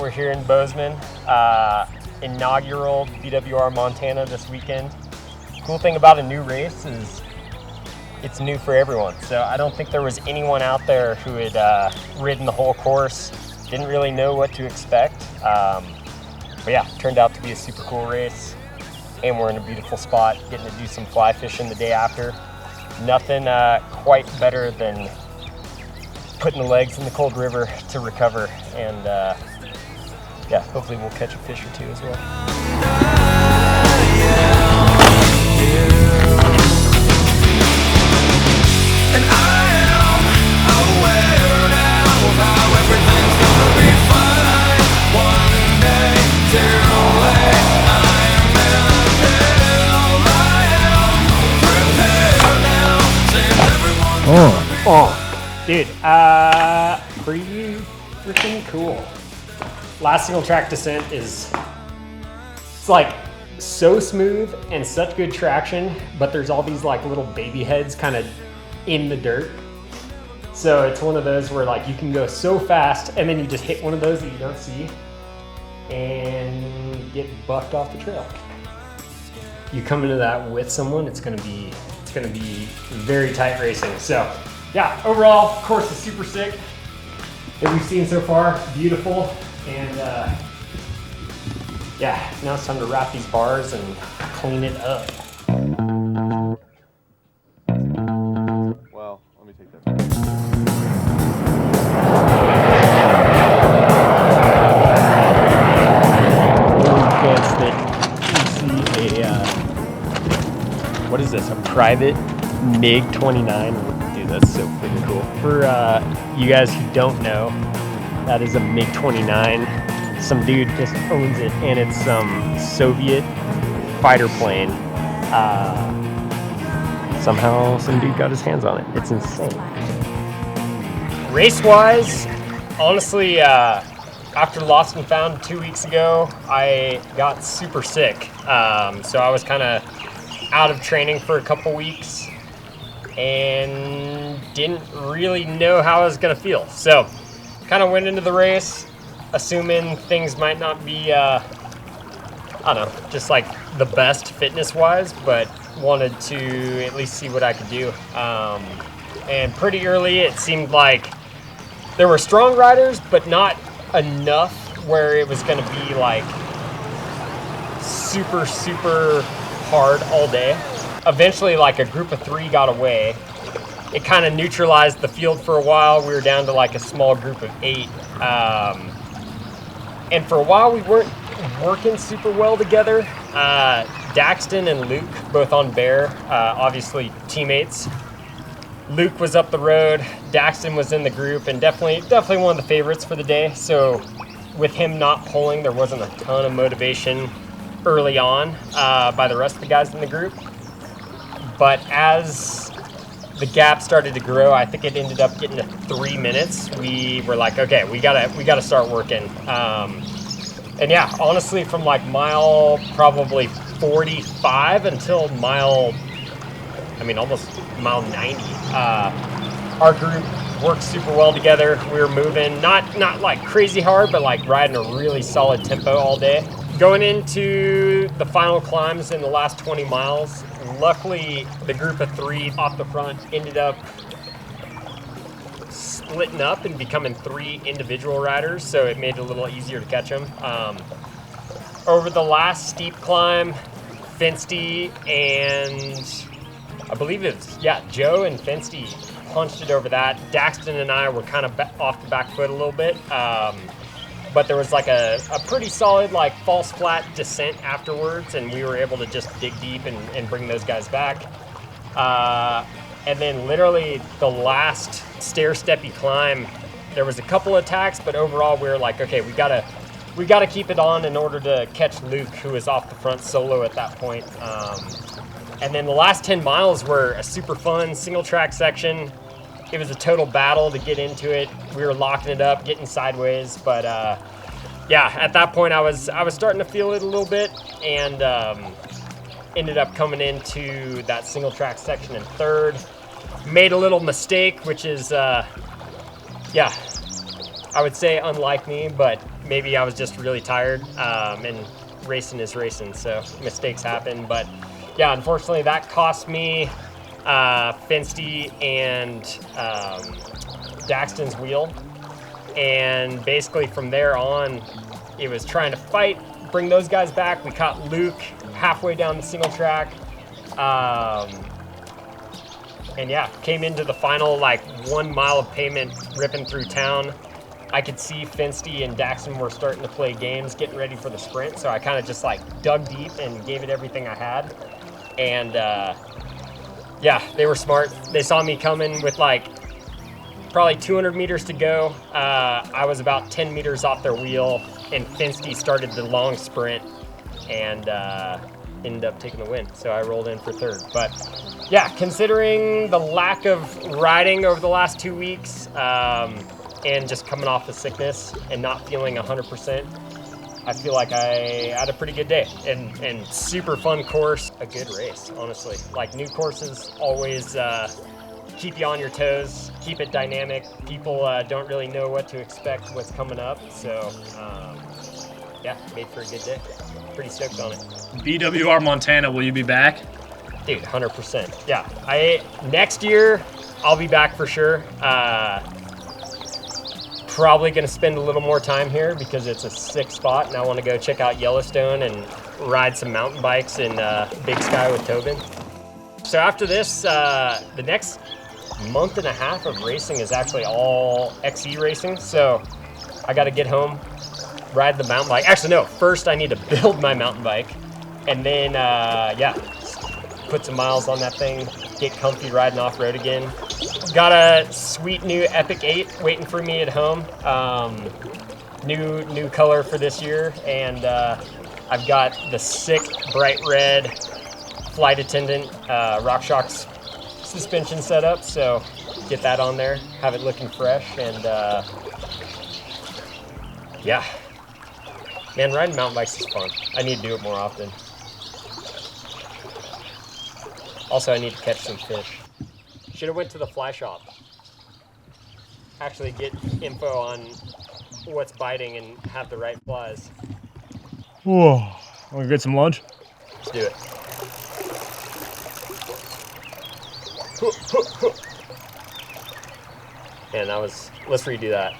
We're here in Bozeman, inaugural BWR Montana this weekend. Cool thing about a new race is it's new for everyone. So I don't think there was anyone out there who had ridden the whole course, didn't really know what to expect. But yeah, turned out to be a super cool race, and we're in a beautiful spot, getting to do some fly fishing the day after. Nothing quite better than putting the legs in the cold river to recover, and yeah, hopefully we'll catch a fish or two as well. And I am aware now of how everything's gonna be fine. One day till late, I am prepared now. Dude, pretty freaking cool. Last single track descent it's like so smooth and such good traction, but there's all these like little baby heads kind of in the dirt. So it's one of those where like you can go so fast and then you just hit one of those that you don't see and get bucked off the trail. You come into that with someone, it's gonna be very tight racing. So yeah, overall, course is super sick that we've seen so far. Beautiful, and yeah, now it's time to wrap these bars and clean it up. Well, let me take that. Chance that you see a what is this? A private MiG 29. That's so freaking cool. For you guys who don't know, that is a MiG-29. Some dude just owns it, and it's some Soviet fighter plane. Somehow some dude got his hands on it. It's insane. Race-wise, honestly, after Lost and Found 2 weeks ago, I got super sick. So I was kind of out of training for a couple weeks and didn't really know how I was gonna feel. So kind of went into the race assuming things might not be, I don't know, just like the best fitness wise, but wanted to at least see what I could do. And pretty early it seemed like there were strong riders, but not enough where it was gonna be like super, super hard all day. Eventually, like a group of 3 got away. It kind of neutralized the field for a while. We were down to like a small group of 8. And for a while, we weren't working super well together. Daxton and Luke, both on Bear, obviously teammates. Luke was up the road. Daxton was in the group, and definitely one of the favorites for the day. So with him not pulling, there wasn't a ton of motivation early on by the rest of the guys in the group. But as the gap started to grow, I think it ended up getting to 3 minutes. We were like, okay, we gotta start working. And yeah, honestly, from like mile probably 45 until almost mile 90, our group worked super well together. We were moving, not like crazy hard, but like riding a really solid tempo all day. Going into the final climbs in the last 20 miles, luckily the group of 3 off the front ended up splitting up and becoming 3 individual riders, so it made it a little easier to catch them. Over the last steep climb, Finsty and I believe Joe and Finsty punched it over that. Daxton and I were kind of off the back foot a little bit. But there was like a pretty solid like false flat descent afterwards, and we were able to just dig deep and bring those guys back. And then literally the last stair-steppy climb, there was a couple attacks, but overall we were like, okay, we gotta keep it on in order to catch Luke, who was off the front solo at that point. And then the last 10 miles were a super fun single track section. It was a total battle to get into it. We were locking it up, getting sideways, but yeah, at that point I was starting to feel it a little bit, and ended up coming into that single track section in 3rd. Made a little mistake, which is yeah, I would say unlike me, but maybe I was just really tired, and racing is racing, so mistakes happen. But yeah, unfortunately that cost me Finsty and Daxton's wheel. And basically from there on, it was trying to fight, bring those guys back. We caught Luke halfway down the single track. And yeah, came into the final like 1 mile of pavement ripping through town. I could see Finsty and Daxton were starting to play games, getting ready for the sprint. So I kind of just like dug deep and gave it everything I had. And yeah, they were smart. They saw me coming with like probably 200 meters to go. I was about 10 meters off their wheel, and Finsty started the long sprint and ended up taking the win. So I rolled in for third. But yeah, considering the lack of riding over the last 2 weeks, and just coming off the sickness and not feeling 100%, I feel like I had a pretty good day and super fun course. A good race, honestly. Like new courses always keep you on your toes, keep it dynamic. People don't really know what to expect, what's coming up. So yeah, made for a good day. Pretty stoked on it. BWR Montana, will you be back? Dude, 100%. Yeah, next year I'll be back for sure. Probably gonna spend a little more time here because it's a sick spot, and I want to go check out Yellowstone and ride some mountain bikes in Big Sky with Tobin. So after this, the next month and a half of racing is actually all XE racing. So I got to get home, ride the mountain bike. Actually, no, first I need to build my mountain bike, and then yeah, put some miles on that thing, get comfy riding off-road again. Got a sweet new Epic 8 waiting for me at home. New color for this year, and I've got the sick bright red Flight Attendant RockShox suspension setup, so get that on there, have it looking fresh, and yeah. Man, riding mountain bikes is fun. I need to do it more often. Also, I need to catch some fish. Should have went to the fly shop. Actually get info on what's biting and have the right flies. Whoa. Want to get some lunch? Let's do it. Man, let's redo that.